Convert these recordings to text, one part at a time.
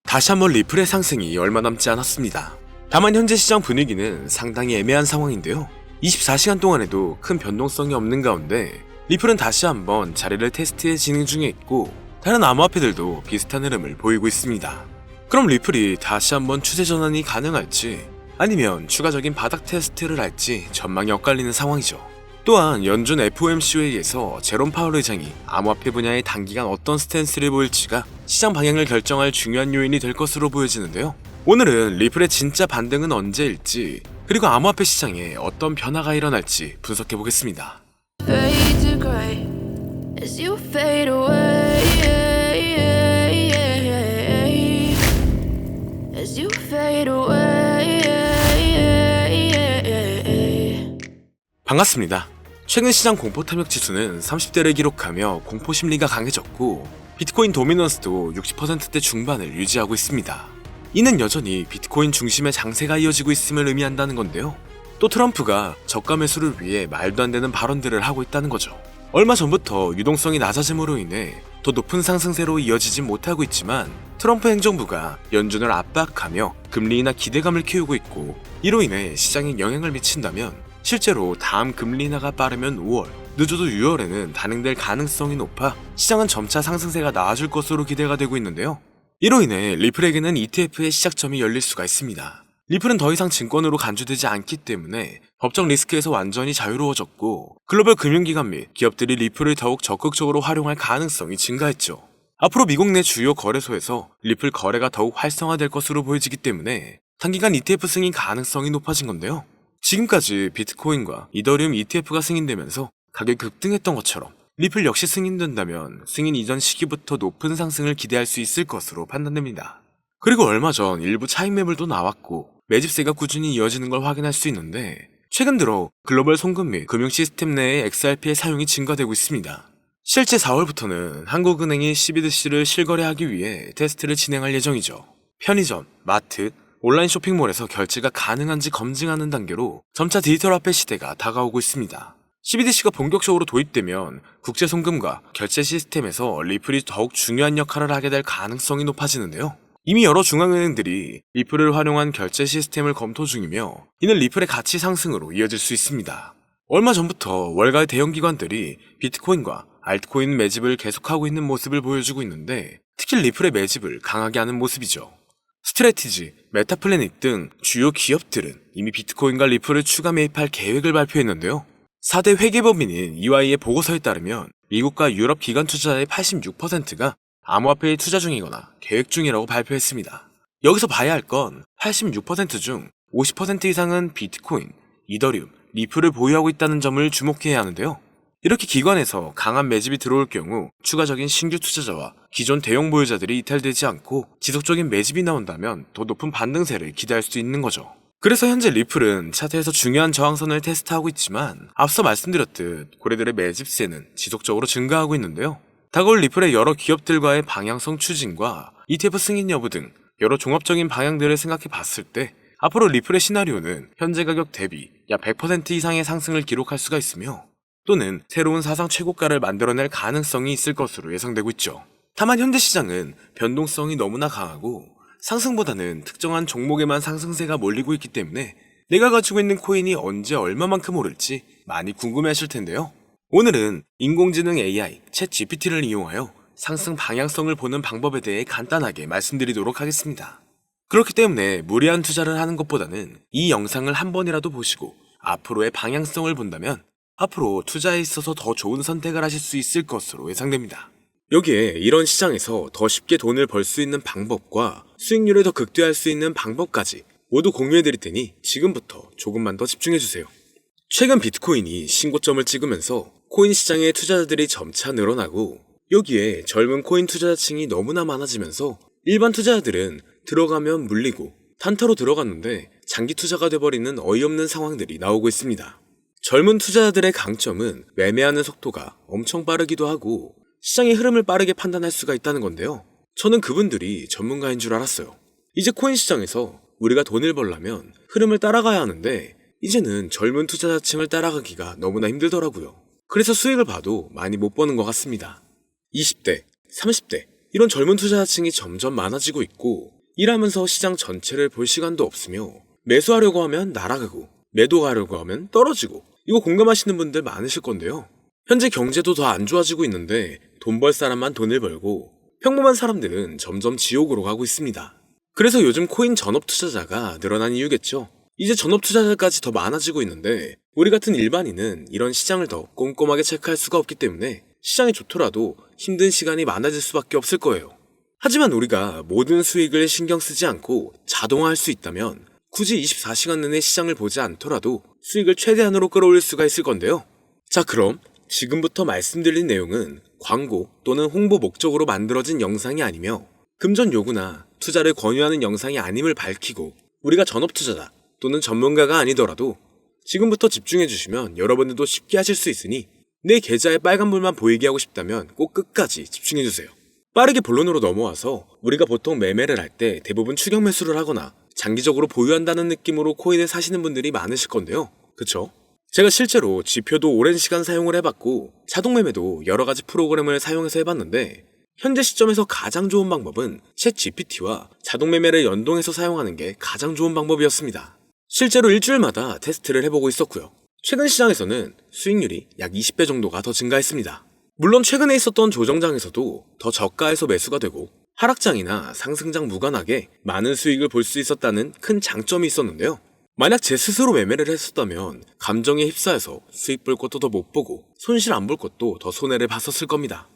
다시 한번 리플의 상승이 얼마 남지 않았습니다. 다만 현재 시장 분위기는 상당히 애매한 상황인데요. 24시간 동안에도 큰 변동성이 없는 가운데 리플은 다시 한번 자리를 테스트해 진행 중에 있고 다른 암호화폐들도 비슷한 흐름을 보이고 있습니다. 그럼 리플이 다시 한번 추세 전환이 가능할지 아니면 추가적인 바닥 테스트를 할지 전망이 엇갈리는 상황이죠. 또한 연준 FOMC 회의에서 제롬 파월 의장이 암호화폐 분야에 단기간 어떤 스탠스를 보일지가 시장 방향을 결정할 중요한 요인이 될 것으로 보여지는데요. 오늘은 리플의 진짜 반등은 언제일지 그리고 암호화폐 시장에 어떤 변화가 일어날지 분석해보겠습니다. Fade to gray as you fade away. As you fade away. 반갑습니다. 최근 시장 공포 탐욕 지수는 30대를 기록하며 공포 심리가 강해졌고 비트코인 도미넌스도 60%대 중반을 유지하고 있습니다. 이는 여전히 비트코인 중심의 장세가 이어지고 있음을 의미한다는 건데요. 또 트럼프가 저가 매수를 위해 말도 안 되는 발언들을 하고 있다는 거죠. 얼마 전부터 유동성이 낮아짐으로 인해 더 높은 상승세로 이어지진 못하고 있지만 트럼프 행정부가 연준을 압박하며 금리 인하 기대감을 키우고 있고 이로 인해 시장에 영향을 미친다면 실제로 다음 금리 인하가 빠르면 5월, 늦어도 6월에는 단행될 가능성이 높아 시장은 점차 상승세가 나아질 것으로 기대가 되고 있는데요. 이로 인해 리플에게는 ETF의 시작점이 열릴 수가 있습니다. 리플은 더 이상 증권으로 간주되지 않기 때문에 법적 리스크에서 완전히 자유로워졌고 글로벌 금융기관 및 기업들이 리플을 더욱 적극적으로 활용할 가능성이 증가했죠. 앞으로 미국 내 주요 거래소에서 리플 거래가 더욱 활성화될 것으로 보여지기 때문에 단기간 ETF 승인 가능성이 높아진 건데요. 지금까지 비트코인과 이더리움 ETF가 승인되면서 가격이 급등했던 것처럼 리플 역시 승인된다면 승인 이전 시기부터 높은 상승을 기대할 수 있을 것으로 판단됩니다. 그리고 얼마 전 일부 차익 매물도 나왔고 매집세가 꾸준히 이어지는 걸 확인할 수 있는데 최근 들어 글로벌 송금 및 금융 시스템 내의 XRP의 사용이 증가되고 있습니다. 실제 4월부터는 한국은행이 CBDC를 실거래하기 위해 테스트를 진행할 예정이죠. 편의점, 마트, 온라인 쇼핑몰에서 결제가 가능한지 검증하는 단계로 점차 디지털 화폐 시대가 다가오고 있습니다. CBDC가 본격적으로 도입되면 국제 송금과 결제 시스템에서 리플이 더욱 중요한 역할을 하게 될 가능성이 높아지는데요. 이미 여러 중앙은행들이 리플을 활용한 결제 시스템을 검토 중이며 이는 리플의 가치 상승으로 이어질 수 있습니다. 얼마 전부터 월가의 대형 기관들이 비트코인과 알트코인 매집을 계속하고 있는 모습을 보여주고 있는데 특히 리플의 매집을 강하게 하는 모습이죠. 스트래티지, 메타플래닛 등 주요 기업들은 이미 비트코인과 리플을 추가 매입할 계획을 발표했는데요. 4대 회계법인인 EY의 보고서에 따르면 미국과 유럽 기관 투자자의 86%가 암호화폐에 투자 중이거나 계획 중이라고 발표했습니다. 여기서 봐야 할 건 86% 중 50% 이상은 비트코인, 이더리움, 리플을 보유하고 있다는 점을 주목해야 하는데요. 이렇게 기관에서 강한 매집이 들어올 경우 추가적인 신규 투자자와 기존 대형 보유자들이 이탈되지 않고 지속적인 매집이 나온다면 더 높은 반등세를 기대할 수 있는 거죠. 그래서 현재 리플은 차트에서 중요한 저항선을 테스트하고 있지만 앞서 말씀드렸듯 고래들의 매집세는 지속적으로 증가하고 있는데요. 다가올 리플의 여러 기업들과의 방향성 추진과 ETF 승인 여부 등 여러 종합적인 방향들을 생각해 봤을 때 앞으로 리플의 시나리오는 현재 가격 대비 약 100% 이상의 상승을 기록할 수가 있으며 또는 새로운 사상 최고가를 만들어낼 가능성이 있을 것으로 예상되고 있죠. 다만 현재 시장은 변동성이 너무나 강하고 상승보다는 특정한 종목에만 상승세가 몰리고 있기 때문에 내가 가지고 있는 코인이 언제 얼마만큼 오를지 많이 궁금해하실 텐데요. 오늘은 인공지능 AI, 챗 GPT를 이용하여 상승 방향성을 보는 방법에 대해 간단하게 말씀드리도록 하겠습니다. 그렇기 때문에 무리한 투자를 하는 것보다는 이 영상을 한 번이라도 보시고 앞으로의 방향성을 본다면 앞으로 투자에 있어서 더 좋은 선택을 하실 수 있을 것으로 예상됩니다. 여기에 이런 시장에서 더 쉽게 돈을 벌 수 있는 방법과 수익률을 더 극대화할 수 있는 방법까지 모두 공유해드릴 테니 지금부터 조금만 더 집중해주세요. 최근 비트코인이 신고점을 찍으면서 코인 시장의 투자자들이 점차 늘어나고 여기에 젊은 코인 투자자층이 너무나 많아지면서 일반 투자자들은 들어가면 물리고 단타로 들어갔는데 장기 투자가 돼버리는 어이없는 상황들이 나오고 있습니다. 젊은 투자자들의 강점은 매매하는 속도가 엄청 빠르기도 하고 시장의 흐름을 빠르게 판단할 수가 있다는 건데요. 저는 그분들이 전문가인 줄 알았어요. 이제 코인 시장에서 우리가 돈을 벌려면 흐름을 따라가야 하는데 이제는 젊은 투자자층을 따라가기가 너무나 힘들더라고요. 그래서 수익을 봐도 많이 못 버는 것 같습니다. 20대, 30대 이런 젊은 투자자층이 점점 많아지고 있고 일하면서 시장 전체를 볼 시간도 없으며 매수하려고 하면 날아가고 매도하려고 하면 떨어지고, 이거 공감하시는 분들 많으실 건데요. 현재 경제도 더 안 좋아지고 있는데 돈 벌 사람만 돈을 벌고 평범한 사람들은 점점 지옥으로 가고 있습니다. 그래서 요즘 코인 전업 투자자가 늘어난 이유겠죠. 이제 전업 투자자까지 더 많아지고 있는데 우리 같은 일반인은 이런 시장을 더 꼼꼼하게 체크할 수가 없기 때문에 시장이 좋더라도 힘든 시간이 많아질 수밖에 없을 거예요. 하지만 우리가 모든 수익을 신경 쓰지 않고 자동화할 수 있다면 굳이 24시간 내내 시장을 보지 않더라도 수익을 최대한으로 끌어올릴 수가 있을 건데요. 자, 그럼 지금부터 말씀드린 내용은 광고 또는 홍보 목적으로 만들어진 영상이 아니며 금전 요구나 투자를 권유하는 영상이 아님을 밝히고, 우리가 전업 투자자 또는 전문가가 아니더라도 지금부터 집중해 주시면 여러분들도 쉽게 하실 수 있으니 내 계좌에 빨간불만 보이게 하고 싶다면 꼭 끝까지 집중해 주세요. 빠르게 본론으로 넘어와서, 우리가 보통 매매를 할 때 대부분 추격 매수를 하거나 장기적으로 보유한다는 느낌으로 코인을 사시는 분들이 많으실 건데요. 그쵸? 제가 실제로 지표도 오랜 시간 사용을 해봤고 자동 매매도 여러 가지 프로그램을 사용해서 해봤는데, 현재 시점에서 가장 좋은 방법은 챗 GPT와 자동 매매를 연동해서 사용하는 게 가장 좋은 방법이었습니다. 실제로 일주일마다 테스트를 해보고 있었고요. 최근 시장에서는 수익률이 약 20배 정도가 더 증가했습니다. 물론 최근에 있었던 조정장에서도 더 저가에서 매수가 되고 하락장이나 상승장 무관하게 많은 수익을 볼 수 있었다는 큰 장점이 있었는데요. 만약 제 스스로 매매를 했었다면 감정에 휩싸여서 수익 볼 것도 더 못 보고 손실 안 볼 것도 더 손해를 봤었을 겁니다.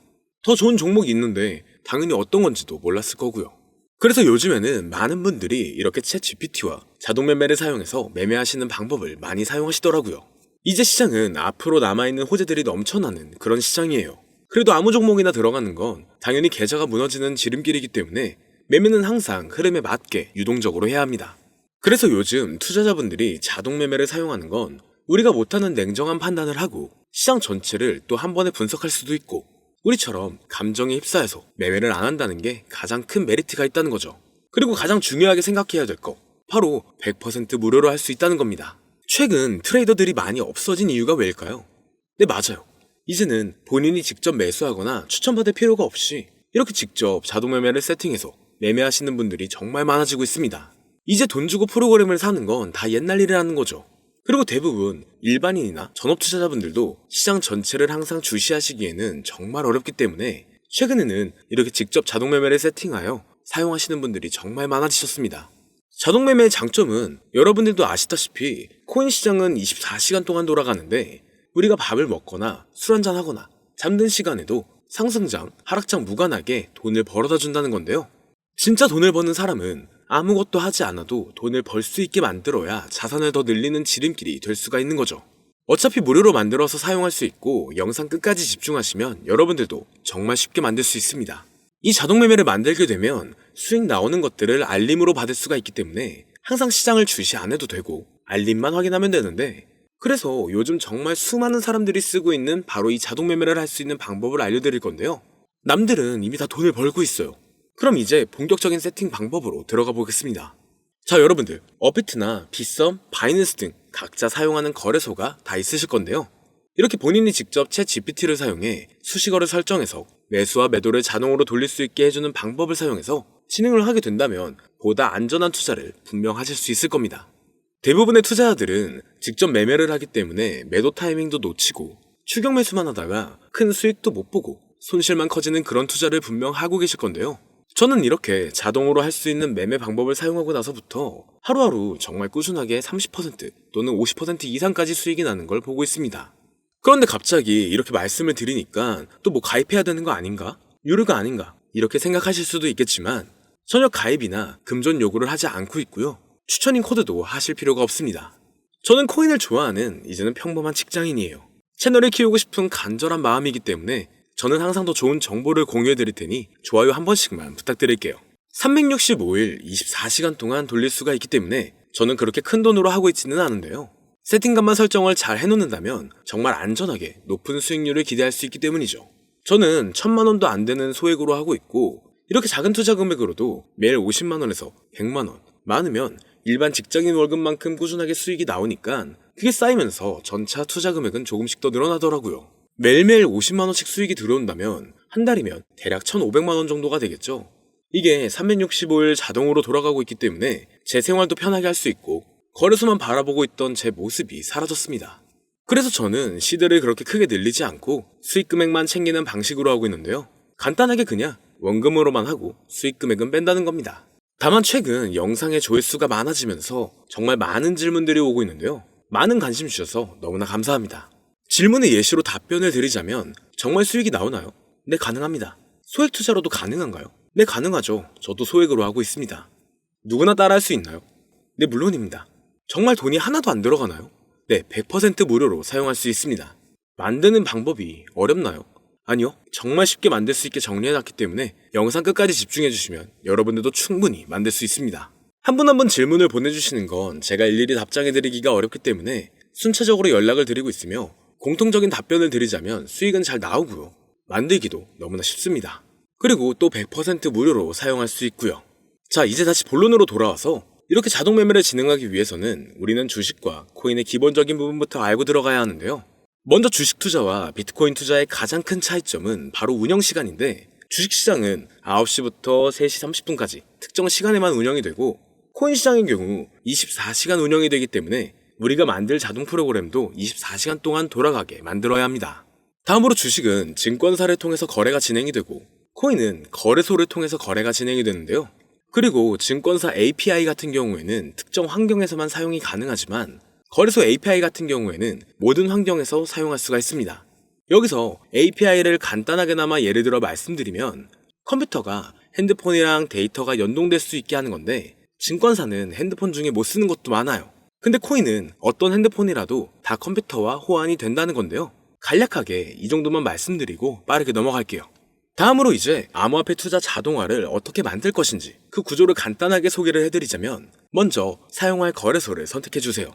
더 좋은 종목이 있는데 당연히 어떤 건지도 몰랐을 거고요. 그래서 요즘에는 많은 분들이 이렇게 챗 GPT와 자동 매매를 사용해서 매매하시는 방법을 많이 사용하시더라고요. 이제 시장은 앞으로 남아있는 호재들이 넘쳐나는 그런 시장이에요. 그래도 아무 종목이나 들어가는 건 당연히 계좌가 무너지는 지름길이기 때문에 매매는 항상 흐름에 맞게 유동적으로 해야 합니다. 그래서 요즘 투자자분들이 자동 매매를 사용하는 건 우리가 못하는 냉정한 판단을 하고 시장 전체를 또 한 번에 분석할 수도 있고, 우리처럼 감정에 휩싸여서 매매를 안 한다는 게 가장 큰 메리트가 있다는 거죠. 그리고 가장 중요하게 생각해야 될 거, 바로 100% 무료로 할 수 있다는 겁니다. 최근 트레이더들이 많이 없어진 이유가 왜일까요? 네, 맞아요. 이제는 본인이 직접 매수하거나 추천받을 필요가 없이 이렇게 직접 자동 매매를 세팅해서 매매하시는 분들이 정말 많아지고 있습니다. 이제 돈 주고 프로그램을 사는 건 다 옛날 일이라는 거죠. 그리고 대부분 일반인이나 전업 투자자분들도 시장 전체를 항상 주시하시기에는 정말 어렵기 때문에 최근에는 이렇게 직접 자동 매매를 세팅하여 사용하시는 분들이 정말 많아지셨습니다. 자동 매매의 장점은 여러분들도 아시다시피 코인 시장은 24시간 동안 돌아가는데 우리가 밥을 먹거나 술 한잔 하거나 잠든 시간에도 상승장, 하락장 무관하게 돈을 벌어다 준다는 건데요. 진짜 돈을 버는 사람은 아무것도 하지 않아도 돈을 벌 수 있게 만들어야 자산을 더 늘리는 지름길이 될 수가 있는 거죠. 어차피 무료로 만들어서 사용할 수 있고 영상 끝까지 집중하시면 여러분들도 정말 쉽게 만들 수 있습니다. 이 자동 매매를 만들게 되면 수익 나오는 것들을 알림으로 받을 수가 있기 때문에 항상 시장을 주시 안 해도 되고 알림만 확인하면 되는데, 그래서 요즘 정말 수많은 사람들이 쓰고 있는 바로 이 자동 매매를 할 수 있는 방법을 알려드릴 건데요. 남들은 이미 다 돈을 벌고 있어요. 그럼 이제 본격적인 세팅 방법으로 들어가 보겠습니다. 자, 여러분들, 업비트나 빗썸, 바이낸스 등 각자 사용하는 거래소가 다 있으실 건데요. 이렇게 본인이 직접 챗 GPT를 사용해 수식어를 설정해서 매수와 매도를 자동으로 돌릴 수 있게 해주는 방법을 사용해서 진행을 하게 된다면 보다 안전한 투자를 분명 하실 수 있을 겁니다. 대부분의 투자자들은 직접 매매를 하기 때문에 매도 타이밍도 놓치고 추격 매수만 하다가 큰 수익도 못 보고 손실만 커지는 그런 투자를 분명 하고 계실 건데요. 저는 이렇게 자동으로 할 수 있는 매매 방법을 사용하고 나서부터 하루하루 정말 꾸준하게 30% 또는 50% 이상까지 수익이 나는 걸 보고 있습니다. 그런데 갑자기 이렇게 말씀을 드리니까 또 뭐 가입해야 되는 거 아닌가? 유료가 아닌가? 이렇게 생각하실 수도 있겠지만 전혀 가입이나 금전 요구를 하지 않고 있고요. 추천인 코드도 하실 필요가 없습니다. 저는 코인을 좋아하는 이제는 평범한 직장인이에요. 채널을 키우고 싶은 간절한 마음이기 때문에 저는 항상 더 좋은 정보를 공유해 드릴 테니 좋아요 한 번씩만 부탁드릴게요. 365일 24시간 동안 돌릴 수가 있기 때문에 저는 그렇게 큰 돈으로 하고 있지는 않은데요. 세팅값만 설정을 잘 해놓는다면 정말 안전하게 높은 수익률을 기대할 수 있기 때문이죠. 저는 1000만 원도 안 되는 소액으로 하고 있고 이렇게 작은 투자 금액으로도 매일 50만 원에서 100만 원, 많으면 일반 직장인 월급만큼 꾸준하게 수익이 나오니까 그게 쌓이면서 전차 투자 금액은 조금씩 더 늘어나더라고요. 매일매일 50만 원씩 수익이 들어온다면 한 달이면 대략 1,500만 원 정도가 되겠죠. 이게 365일 자동으로 돌아가고 있기 때문에 제 생활도 편하게 할 수 있고 거래소만 바라보고 있던 제 모습이 사라졌습니다. 그래서 저는 시드를 그렇게 크게 늘리지 않고 수익 금액만 챙기는 방식으로 하고 있는데요. 간단하게 그냥 원금으로만 하고 수익 금액은 뺀다는 겁니다. 다만 최근 영상의 조회수가 많아지면서 정말 많은 질문들이 오고 있는데요. 많은 관심 주셔서 너무나 감사합니다. 질문의 예시로 답변을 드리자면 정말 수익이 나오나요? 네, 가능합니다. 소액 투자로도 가능한가요? 네, 가능하죠. 저도 소액으로 하고 있습니다. 누구나 따라할 수 있나요? 네, 물론입니다. 정말 돈이 하나도 안 들어가나요? 네, 100% 무료로 사용할 수 있습니다. 만드는 방법이 어렵나요? 아니요, 정말 쉽게 만들 수 있게 정리해놨기 때문에 영상 끝까지 집중해주시면 여러분들도 충분히 만들 수 있습니다. 한 분 한 분 질문을 보내주시는 건 제가 일일이 답장해드리기가 어렵기 때문에 순차적으로 연락을 드리고 있으며 공통적인 답변을 드리자면 수익은 잘 나오고요. 만들기도 너무나 쉽습니다. 그리고 또 100% 무료로 사용할 수 있고요. 자, 이제 다시 본론으로 돌아와서 이렇게 자동 매매를 진행하기 위해서는 우리는 주식과 코인의 기본적인 부분부터 알고 들어가야 하는데요. 먼저 주식 투자와 비트코인 투자의 가장 큰 차이점은 바로 운영 시간인데, 주식시장은 9시부터 3시 30분까지 특정 시간에만 운영이 되고, 코인 시장의 경우 24시간 운영이 되기 때문에 우리가 만들 자동 프로그램도 24시간 동안 돌아가게 만들어야 합니다. 다음으로 주식은 증권사를 통해서 거래가 진행이 되고, 코인은 거래소를 통해서 거래가 진행이 되는데요. 그리고 증권사 API 같은 경우에는 특정 환경에서만 사용이 가능하지만 거래소 API 같은 경우에는 모든 환경에서 사용할 수가 있습니다. 여기서 API를 간단하게나마 예를 들어 말씀드리면 컴퓨터가 핸드폰이랑 데이터가 연동될 수 있게 하는 건데, 증권사는 핸드폰 중에 못 쓰는 것도 많아요. 근데 코인은 어떤 핸드폰이라도 다 컴퓨터와 호환이 된다는 건데요. 간략하게 이 정도만 말씀드리고 빠르게 넘어갈게요. 다음으로 이제 암호화폐 투자 자동화를 어떻게 만들 것인지 그 구조를 간단하게 소개를 해드리자면, 먼저 사용할 거래소를 선택해주세요.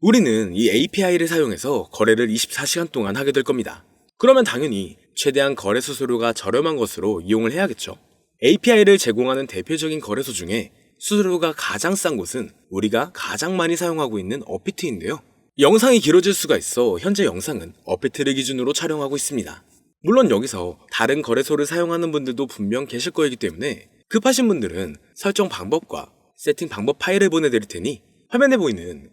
우리는 이 API를 사용해서 거래를 24시간 동안 하게 될 겁니다. 그러면 당연히 최대한 거래 수수료가 저렴한 것으로 이용을 해야겠죠. API를 제공하는 대표적인 거래소 중에 수수료가 가장 싼 곳은 우리가 가장 많이 사용하고 있는 업비트인데요. 영상이 길어질 수가 있어 현재 영상은 업비트를 기준으로 촬영하고 있습니다. 물론 여기서 다른 거래소를 사용하는 분들도 분명 계실 거이기 때문에 급하신 분들은 설정 방법과 세팅 방법 파일을 보내드릴 테니 화면에 보이는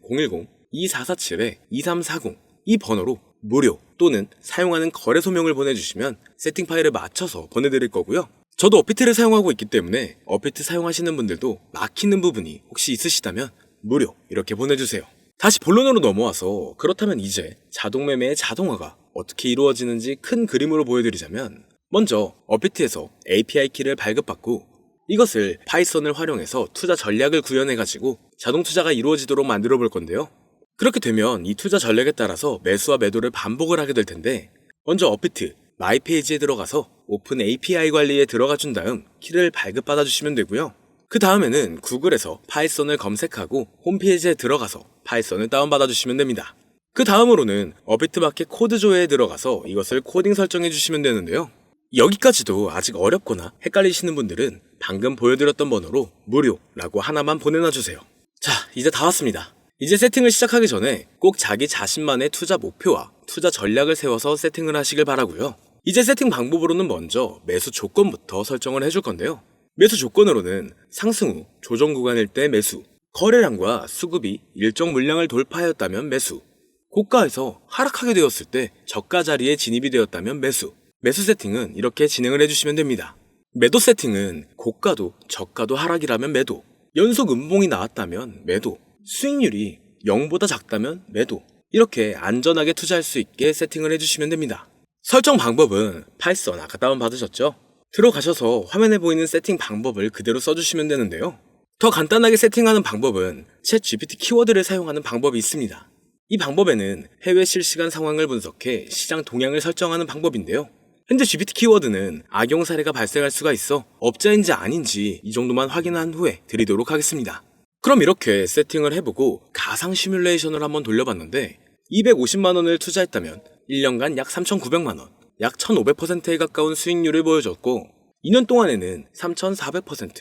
010-2447-2340 이 번호로 무료 또는 사용하는 거래소명을 보내주시면 세팅 파일을 맞춰서 보내드릴 거고요. 저도 업비트를 사용하고 있기 때문에 업비트 사용하시는 분들도 막히는 부분이 혹시 있으시다면 무료 이렇게 보내주세요. 다시 본론으로 넘어와서, 그렇다면 이제 자동매매의 자동화가 어떻게 이루어지는지 큰 그림으로 보여드리자면, 먼저 업비트에서 API 키를 발급받고 이것을 파이썬을 활용해서 투자 전략을 구현해가지고 자동 투자가 이루어지도록 만들어 볼 건데요. 그렇게 되면 이 투자 전략에 따라서 매수와 매도를 반복을 하게 될 텐데, 먼저 업비트 마이 페이지에 들어가서 오픈 API 관리에 들어가 준 다음 키를 발급받아 주시면 되고요. 그 다음에는 구글에서 파이썬을 검색하고 홈페이지에 들어가서 파이썬을 다운받아 주시면 됩니다. 그 다음으로는 업비트 마켓 코드 조회에 들어가서 이것을 코딩 설정해 주시면 되는데요. 여기까지도 아직 어렵거나 헷갈리시는 분들은 방금 보여드렸던 번호로 무료라고 하나만 보내놔 주세요. 자, 이제 다 왔습니다. 이제 세팅을 시작하기 전에 꼭 자기 자신만의 투자 목표와 투자 전략을 세워서 세팅을 하시길 바라고요. 이제 세팅 방법으로는 먼저 매수 조건부터 설정을 해줄 건데요. 매수 조건으로는 상승 후 조정 구간일 때 매수, 거래량과 수급이 일정 물량을 돌파하였다면 매수, 고가에서 하락하게 되었을 때 저가 자리에 진입이 되었다면 매수, 매수 세팅은 이렇게 진행을 해주시면 됩니다. 매도 세팅은 고가도 저가도 하락이라면 매도, 연속 음봉이 나왔다면 매도, 수익률이 0보다 작다면 매도, 이렇게 안전하게 투자할 수 있게 세팅을 해주시면 됩니다. 설정 방법은 파이썬 아까 다운받으셨죠? 들어가셔서 화면에 보이는 세팅 방법을 그대로 써주시면 되는데요. 더 간단하게 세팅하는 방법은 챗 GPT 키워드를 사용하는 방법이 있습니다. 이 방법에는 해외 실시간 상황을 분석해 시장 동향을 설정하는 방법인데요. 현재 GPT 키워드는 악용 사례가 발생할 수가 있어 업자인지 아닌지 이 정도만 확인한 후에 드리도록 하겠습니다. 그럼 이렇게 세팅을 해보고 가상 시뮬레이션을 한번 돌려봤는데 250만원을 투자했다면 1년간 약 3,900만원, 약 1,500%에 가까운 수익률을 보여줬고 2년 동안에는 3,400%,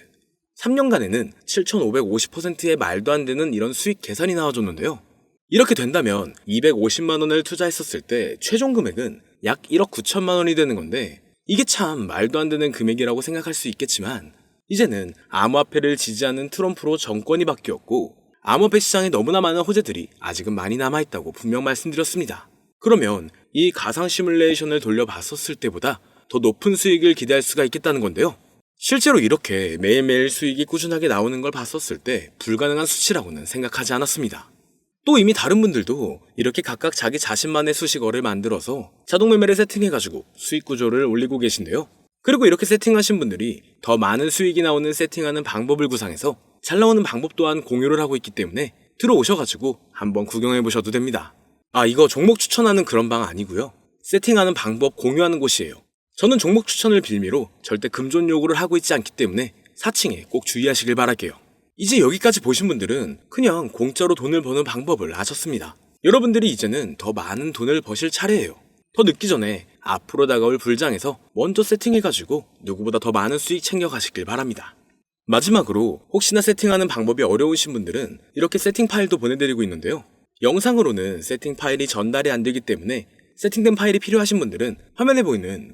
3년간에는 7,550%의 말도 안 되는 이런 수익 계산이 나와줬는데요. 이렇게 된다면 250만원을 투자했었을 때 최종 금액은 약 1억 9천만원이 되는 건데, 이게 참 말도 안 되는 금액이라고 생각할 수 있겠지만 이제는 암호화폐를 지지하는 트럼프로 정권이 바뀌었고 암호화폐 시장에 너무나 많은 호재들이 아직은 많이 남아있다고 분명 말씀드렸습니다. 그러면 이 가상 시뮬레이션을 돌려봤었을 때보다 더 높은 수익을 기대할 수가 있겠다는 건데요. 실제로 이렇게 매일매일 수익이 꾸준하게 나오는 걸 봤었을 때 불가능한 수치라고는 생각하지 않았습니다. 또 이미 다른 분들도 이렇게 각각 자기 자신만의 수식어를 만들어서 자동 매매를 세팅해가지고 수익 구조를 올리고 계신데요. 그리고 이렇게 세팅하신 분들이 더 많은 수익이 나오는 세팅하는 방법을 구상해서 잘 나오는 방법 또한 공유를 하고 있기 때문에 들어오셔가지고 한번 구경해보셔도 됩니다. 이거 종목 추천하는 그런 방 아니고요. 세팅하는 방법 공유하는 곳이에요. 저는 종목 추천을 빌미로 절대 금전 요구를 하고 있지 않기 때문에 사칭에 꼭 주의하시길 바랄게요. 이제 여기까지 보신 분들은 그냥 공짜로 돈을 버는 방법을 아셨습니다. 여러분들이 이제는 더 많은 돈을 버실 차례예요. 더 늦기 전에 앞으로 다가올 불장에서 먼저 세팅해가지고 누구보다 더 많은 수익 챙겨가시길 바랍니다. 마지막으로 혹시나 세팅하는 방법이 어려우신 분들은 이렇게 세팅 파일도 보내드리고 있는데요. 영상으로는 세팅 파일이 전달이 안 되기 때문에 세팅된 파일이 필요하신 분들은 화면에 보이는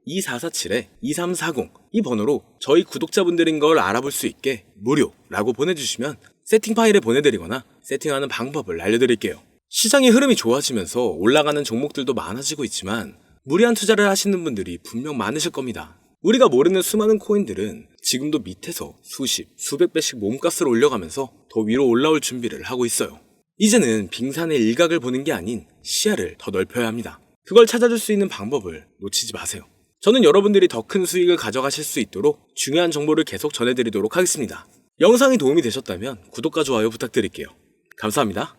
010-2447-2340 이 번호로 저희 구독자분들인 걸 알아볼 수 있게 무료라고 보내주시면 세팅 파일을 보내드리거나 세팅하는 방법을 알려드릴게요. 시장의 흐름이 좋아지면서 올라가는 종목들도 많아지고 있지만 무리한 투자를 하시는 분들이 분명 많으실 겁니다. 우리가 모르는 수많은 코인들은 지금도 밑에서 수십, 수백 배씩 몸값을 올려가면서 더 위로 올라올 준비를 하고 있어요. 이제는 빙산의 일각을 보는 게 아닌 시야를 더 넓혀야 합니다. 그걸 찾아줄 수 있는 방법을 놓치지 마세요. 저는 여러분들이 더 큰 수익을 가져가실 수 있도록 중요한 정보를 계속 전해드리도록 하겠습니다. 영상이 도움이 되셨다면 구독과 좋아요 부탁드릴게요. 감사합니다.